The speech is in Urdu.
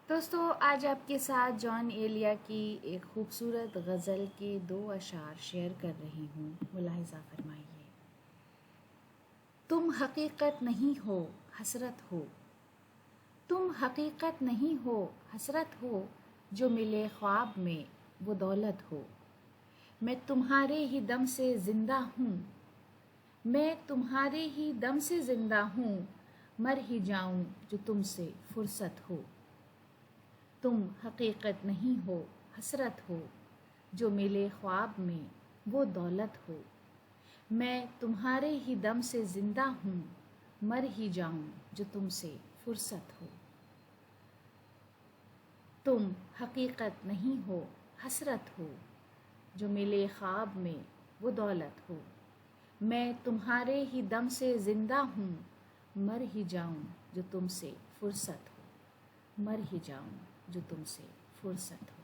دوستو آج آپ کے ساتھ جان ایلیا کی ایک خوبصورت غزل کے 2 اشعار شیئر کر رہی ہوں، ملاحظہ فرمائیے۔ تم حقیقت نہیں ہو حسرت ہو، تم حقیقت نہیں ہو حسرت ہو، جو ملے خواب میں وہ دولت ہو۔ میں تمہارے ہی دم سے زندہ ہوں، میں تمہارے ہی دم سے زندہ ہوں، مر ہی جاؤں جو تم سے فرصت ہو۔ تم حقیقت نہیں ہو حسرت ہو، جو ملے خواب میں وہ دولت ہو۔ میں تمہارے ہی دم سے زندہ ہوں، مر ہی جاؤں جو تم سے فرصت ہو۔ تم حقیقت نہیں ہو حسرت ہو، جو ملے خواب میں وہ دولت ہو۔ میں تمہارے ہی دم سے زندہ ہوں، مر ہی جاؤں جو تم سے فرصت ہو، مر ہی جاؤں جو تم سے فرصت ہو۔